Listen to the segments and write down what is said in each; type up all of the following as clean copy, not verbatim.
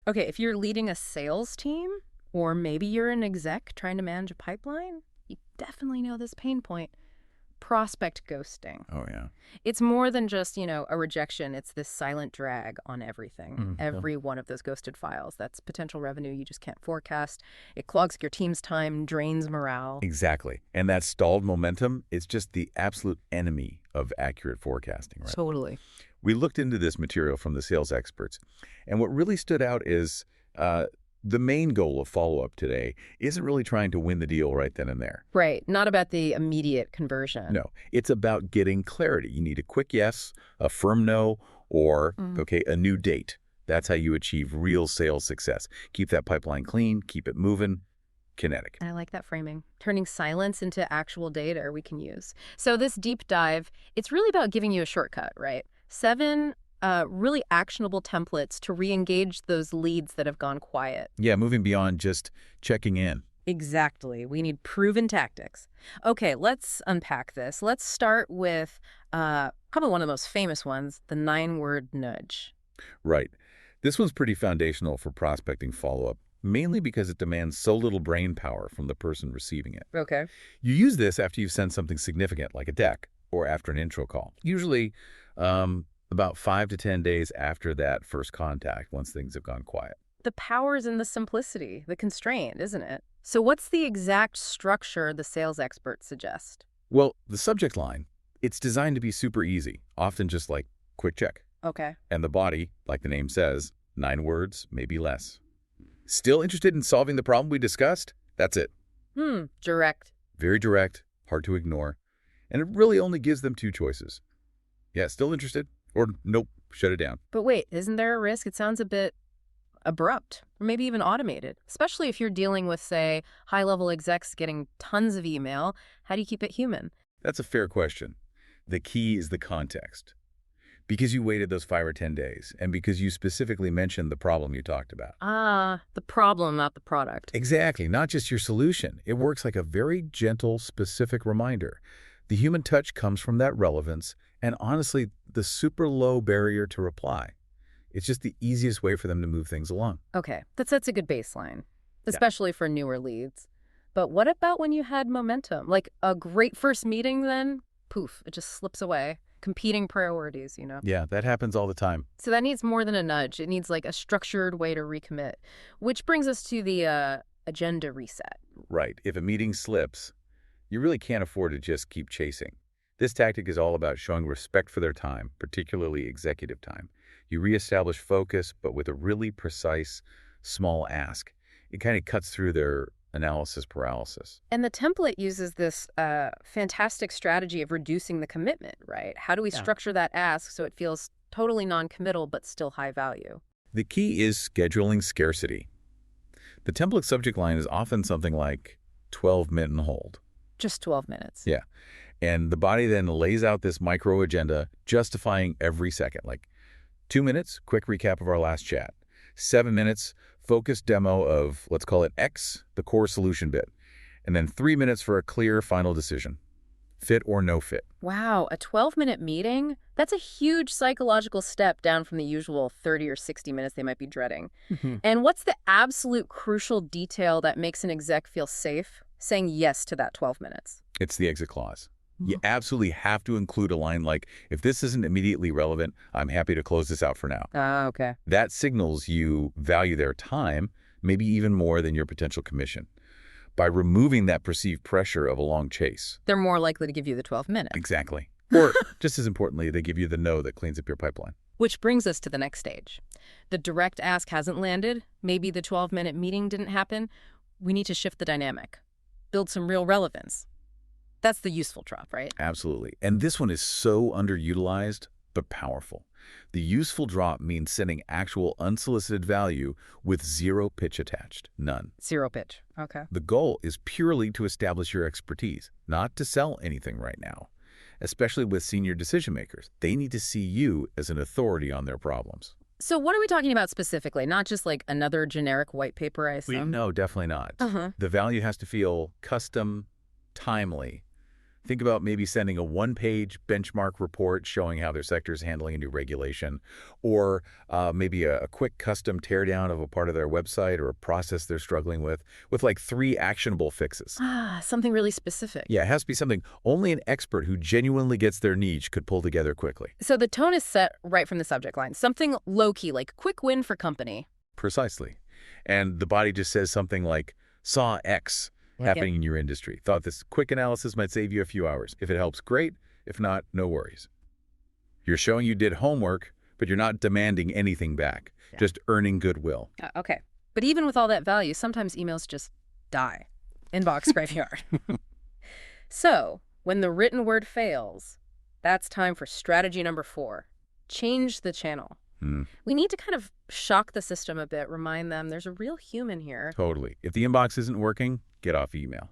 Okay, if you're leading a sales team, or maybe you're an exec trying to manage a pipeline, you definitely know this pain point. Prospect ghosting. Oh, yeah. It's more than just, a rejection. It's this silent drag on everything. Yeah. Every one of those ghosted files. That's potential revenue you just can't forecast. It clogs your team's time, drains morale. Exactly. And that stalled momentum is just the absolute enemy of accurate forecasting, right? Totally. We looked into this material from the sales experts, and what really stood out is the main goal of follow-up today isn't really trying to win the deal right then and there. Right. Not about the immediate conversion. No, it's about getting clarity. You need a quick yes, a firm no, or, okay, a new date. That's how you achieve real sales success. Keep that pipeline clean, keep it moving, kinetic. I like that framing. Turning silence into actual data we can use. So this deep dive, it's really about giving you a shortcut, right? 7 really actionable templates to re-engage those leads that have gone quiet. Yeah, moving beyond just checking in. Exactly. We need proven tactics. Okay, let's unpack this. Let's start with probably one of the most famous ones, the 9-word nudge. Right. This one's pretty foundational for prospecting follow-up, mainly because it demands so little brain power from the person receiving it. Okay. You use this after you've sent something significant, like a deck, or after an intro call. Usually about 5 to 10 days after that first contact, once things have gone quiet. The power's in the simplicity, the constraint, isn't it? So what's the exact structure the sales experts suggest? Well, the subject line, it's designed to be super easy, often just like quick check. Okay. And the body, like the name says, 9 words, maybe less. Still interested in solving the problem we discussed? That's it. Direct. Very direct, hard to ignore. And it really only gives them 2 choices. Yeah, still interested? Or nope, shut it down. But wait, isn't there a risk? It sounds a bit abrupt, or maybe even automated, especially if you're dealing with, say, high-level execs getting tons of email. How do you keep it human? That's a fair question. The key is the context. Because you waited those 5 or 10 days, and because you specifically mentioned the problem you talked about. The problem, not the product. Exactly, not just your solution. It works like a very gentle, specific reminder. The human touch comes from that relevance, and honestly, the super low barrier to reply. It's just the easiest way for them to move things along. Okay, that sets a good baseline, especially for newer leads. But what about when you had momentum? Like a great first meeting, then poof, it just slips away. Competing priorities, Yeah, that happens all the time. So that needs more than a nudge. It needs like a structured way to recommit, which brings us to the agenda reset. Right. If a meeting slips, you really can't afford to just keep chasing. This tactic is all about showing respect for their time, particularly executive time. You reestablish focus, but with a really precise, small ask. It kind of cuts through their analysis paralysis. And the template uses this fantastic strategy of reducing the commitment, right? How do we structure that ask so it feels totally non-committal but still high value? The key is scheduling scarcity. The template subject line is often something like 12-minute and hold. Just 12 minutes. Yeah. And the body then lays out this micro agenda justifying every second, like 2 minutes, quick recap of our last chat. 7 minutes, focused demo of, let's call it X, the core solution bit. And then 3 minutes for a clear final decision. Fit or no fit. Wow, a 12-minute meeting? That's a huge psychological step down from the usual 30 or 60 minutes they might be dreading. And what's the absolute crucial detail that makes an exec feel safe saying yes to that 12 minutes? It's the exit clause. You absolutely have to include a line like, if this isn't immediately relevant, I'm happy to close this out for now. Okay. That signals you value their time, maybe even more than your potential commission, by removing that perceived pressure of a long chase. They're more likely to give you the 12 minutes. Exactly. Or, just as importantly, they give you the no that cleans up your pipeline. Which brings us to the next stage. The direct ask hasn't landed. Maybe the 12-minute meeting didn't happen. We need to shift the dynamic. Build some real relevance. That's the useful drop, right? Absolutely. And this one is so underutilized, but powerful. The useful drop means sending actual unsolicited value with zero pitch attached. None. Zero pitch. Okay. The goal is purely to establish your expertise, not to sell anything right now. Especially with senior decision makers. They need to see you as an authority on their problems. So what are we talking about specifically? Not just like another generic white paper, I assume? No, definitely not. The value has to feel custom, timely, Think about maybe sending a one-page benchmark report showing how their sector is handling a new regulation, or maybe a quick custom teardown of a part of their website or a process they're struggling with like 3 actionable fixes. Ah, something really specific. Yeah, it has to be something only an expert who genuinely gets their niche could pull together quickly. So the tone is set right from the subject line. Something low-key, like quick win for company. Precisely. And the body just says something like, saw X happening in your industry. Thought this quick analysis might save you a few hours. If it helps, great. If not, no worries. You're showing you did homework, but you're not demanding anything back, just earning goodwill. Okay. But even with all that value, sometimes emails just die. Inbox graveyard. So, when the written word fails, that's time for strategy number 4. Change the channel. We need to kind of shock the system a bit, remind them there's a real human here. Totally. If the inbox isn't working, get off email.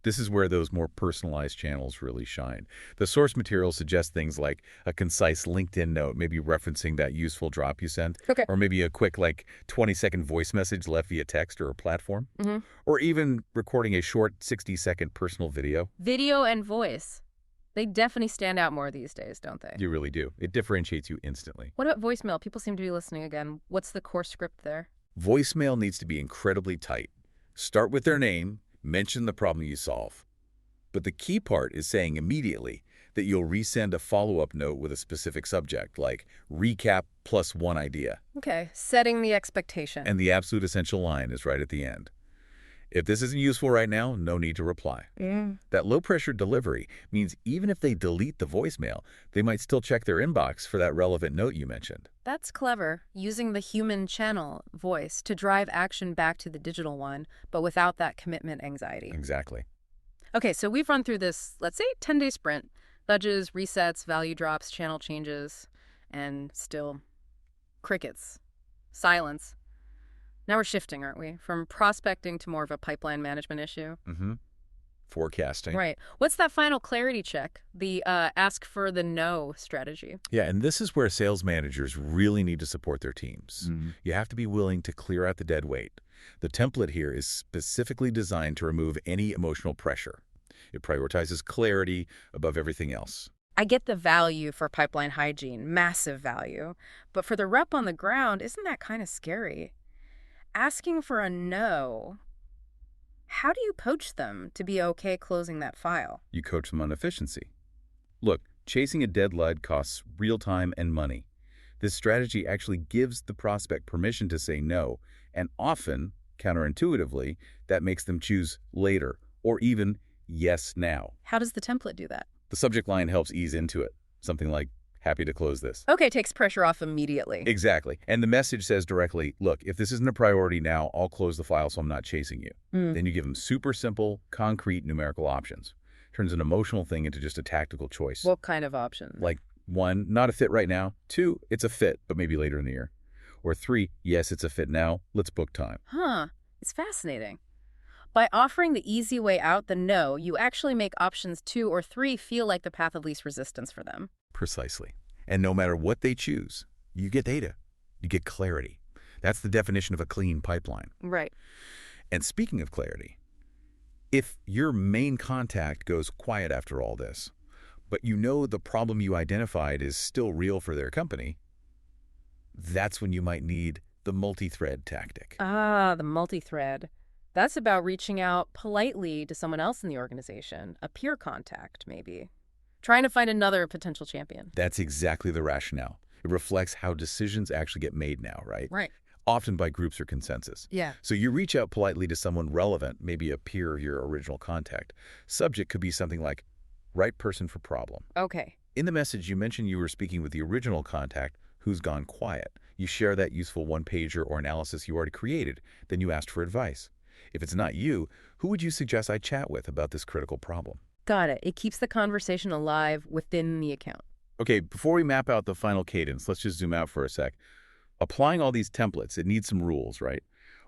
This is where those more personalized channels really shine. The source material suggests things like a concise LinkedIn note, maybe referencing that useful drop you sent, or maybe a quick 20-second voice message left via text or a platform, or even recording a short 60-second personal video. Video and voice. They definitely stand out more these days, don't they? You really do. It differentiates you instantly. What about voicemail? People seem to be listening again. What's the core script there? Voicemail needs to be incredibly tight. Start with their name, mention the problem you solve. But the key part is saying immediately that you'll resend a follow-up note with a specific subject, like recap plus one idea. Okay, setting the expectation. And the absolute essential line is right at the end. If this isn't useful right now, no need to reply. That low-pressure delivery means even if they delete the voicemail, they might still check their inbox for that relevant note you mentioned. That's clever, using the human channel, voice, to drive action back to the digital one, but without that commitment anxiety. Exactly. Okay, so we've run through this, let's say, 10-day sprint. Nudges, resets, value drops, channel changes, and still crickets. Silence. Now we're shifting, aren't we? From prospecting to more of a pipeline management issue. Forecasting. Right. What's that final clarity check? The ask for the no strategy. Yeah, and this is where sales managers really need to support their teams. You have to be willing to clear out the dead weight. The template here is specifically designed to remove any emotional pressure. It prioritizes clarity above everything else. I get the value for pipeline hygiene, massive value. But for the rep on the ground, isn't that kind of scary? Asking for a no, how do you coach them to be okay closing that file? You coach them on efficiency. Look, chasing a dead lead costs real time and money. This strategy actually gives the prospect permission to say no, and often, counterintuitively, that makes them choose later or even yes now. How does the template do that? The subject line helps ease into it. Something like, happy to close this. Okay, takes pressure off immediately. Exactly. And the message says directly, look, if this isn't a priority now, I'll close the file so I'm not chasing you. Then you give them super simple, concrete numerical options. Turns an emotional thing into just a tactical choice. What kind of options? Like 1, not a fit right now. 2, it's a fit, but maybe later in the year. Or 3, yes, it's a fit now. Let's book time. It's fascinating. By offering the easy way out, the no, you actually make options 2 or 3 feel like the path of least resistance for them. Precisely. And no matter what they choose, you get data. You get clarity. That's the definition of a clean pipeline. Right. And speaking of clarity, if your main contact goes quiet after all this, but you know the problem you identified is still real for their company, that's when you might need the multi-thread tactic. The multi-thread. That's about reaching out politely to someone else in the organization, a peer contact, maybe. Trying to find another potential champion. That's exactly the rationale. It reflects how decisions actually get made now, right? Right. Often by groups or consensus. Yeah. So you reach out politely to someone relevant, maybe a peer of your original contact. Subject could be something like, right person for problem. Okay. In the message, you mentioned you were speaking with the original contact who's gone quiet. You share that useful one-pager or analysis you already created. Then you asked for advice. If it's not you, who would you suggest I chat with about this critical problem? Got it. It keeps the conversation alive within the account. Okay, before we map out the final cadence, let's just zoom out for a sec. Applying all these templates, it needs some rules, right?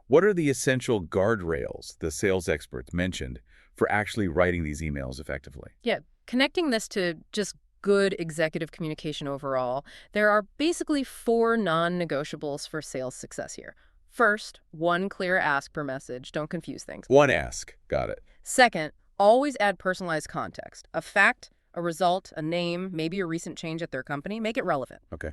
What are the essential guardrails the sales experts mentioned for actually writing these emails effectively? Yeah, connecting this to just good executive communication overall, there are basically 4 non-negotiables for sales success here. First, 1 clear ask per message. Don't confuse things. 1 ask. Got it. Second, Always add personalized context. A fact, a result, a name, maybe a recent change at their company. Make it relevant. Okay.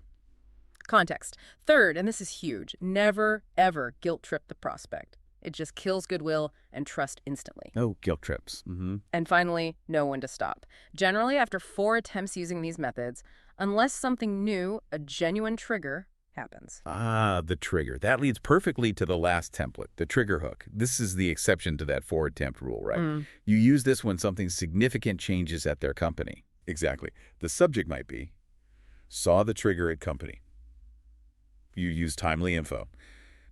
Context. Third, and this is huge, never, ever guilt trip the prospect. It just kills goodwill and trust instantly. No guilt trips. And finally, know when to stop. Generally, after 4 attempts using these methods, unless something new, a genuine trigger, happens. Ah, the trigger. That leads perfectly to the last template, the trigger hook. This is the exception to that 4-attempt rule, right? You use this when something significant changes at their company. Exactly. The subject might be, saw the trigger at company. You use timely info.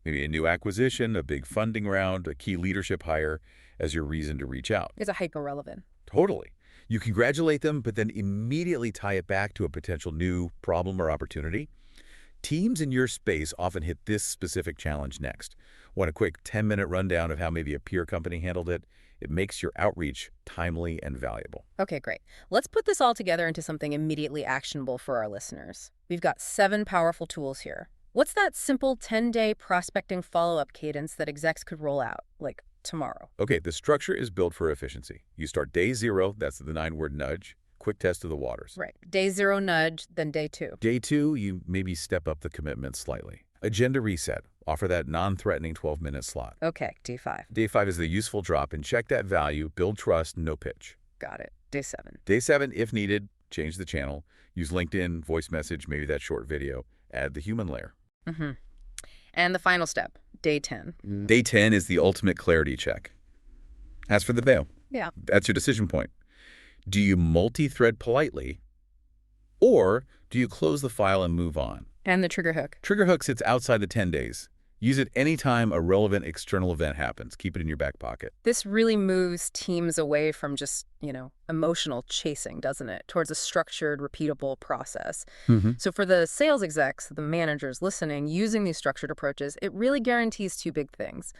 Maybe a new acquisition, a big funding round, a key leadership hire as your reason to reach out. It's a hyper-relevant. Totally. You congratulate them, but then immediately tie it back to a potential new problem or opportunity. Teams in your space often hit this specific challenge next. Want a quick 10-minute rundown of how maybe a peer company handled it? It makes your outreach timely and valuable. Okay, great. Let's put this all together into something immediately actionable for our listeners. We've got 7 powerful tools here. What's that simple 10-day prospecting follow-up cadence that execs could roll out, like tomorrow? Okay, the structure is built for efficiency. You start day 0, that's the 9-word nudge, quick test of the waters. Right. Day 0 nudge, then day 2. Day 2, you maybe step up the commitment slightly. Agenda reset. Offer that non-threatening 12-minute slot. Okay, day 5. Day 5 is the useful drop and check that value, build trust, no pitch. Got it. Day 7. Day 7, if needed, change the channel. Use LinkedIn, voice message, maybe that short video. Add the human layer. And the final step, day 10. Day 10 is the ultimate clarity check. Ask for the veil. Yeah. That's your decision point. Do you multi-thread politely, or do you close the file and move on? And the trigger hook. Trigger hook sits outside the 10 days. Use it anytime a relevant external event happens. Keep it in your back pocket. This really moves teams away from just, emotional chasing, doesn't it? Towards a structured, repeatable process. So for the sales execs, the managers listening, using these structured approaches, it really guarantees 2 big things.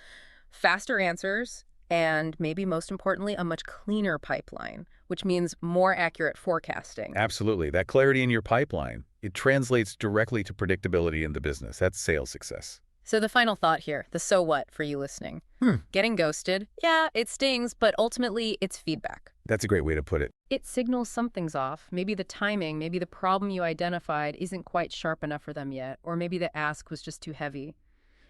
Faster answers, and maybe most importantly, a much cleaner pipeline, which means more accurate forecasting. Absolutely. That clarity in your pipeline, it translates directly to predictability in the business. That's sales success. So the final thought here, the so what for you listening. Getting ghosted, yeah, it stings, but ultimately it's feedback. That's a great way to put it. It signals something's off. Maybe the timing, maybe the problem you identified isn't quite sharp enough for them yet, or maybe the ask was just too heavy.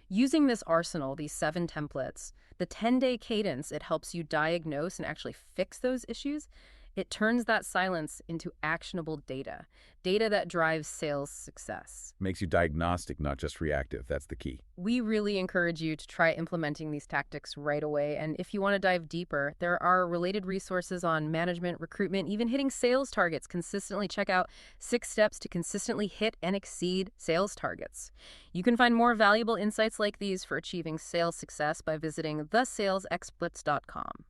Using this arsenal, these 7 templates, the 10-day cadence, it helps you diagnose and actually fix those issues. It turns that silence into actionable data, data that drives sales success. Makes you diagnostic, not just reactive. That's the key. We really encourage you to try implementing these tactics right away. And if you want to dive deeper, there are related resources on management, recruitment, even hitting sales targets consistently. Check out 6 steps to consistently hit and exceed sales targets. You can find more valuable insights like these for achieving sales success by visiting thesalesexperts.com.